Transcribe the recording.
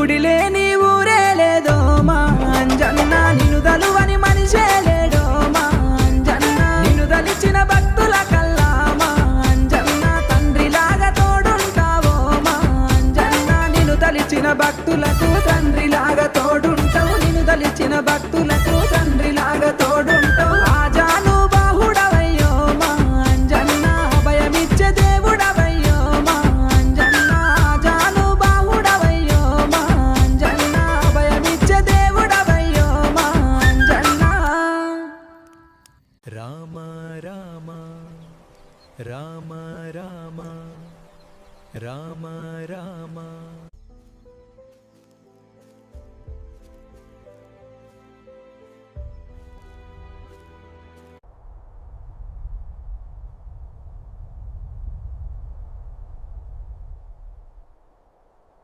గుడి లేని ఊరే లేదో మా అంజన్న, నిన్ను దలువని మనిషే లేడో మా అంజన్న. నిన్ను దలిచిన భక్తుల కల్లా మా అంజన్న, తండ్రిలాగా తోడుంటావో మా అంజన్న. నిన్ను దలిచిన భక్తులకు తండ్రిలాగా తోడుంటావు, నిన్ను దలిచిన భక్తులకు తండ్రిలాగా తోడుంటావు. ఆజాను బాహుడవయ్యో మా అంజన్న, అభయమిచ్చే దేవుడవయ్యో మా అంజన్న. ఆజాను బాహుడవయ్యో మా అంజన్న, అభయమిచ్చే దేవుడవయ్యో మా అంజన్న. రామ రామ రామ రామ రామ రామ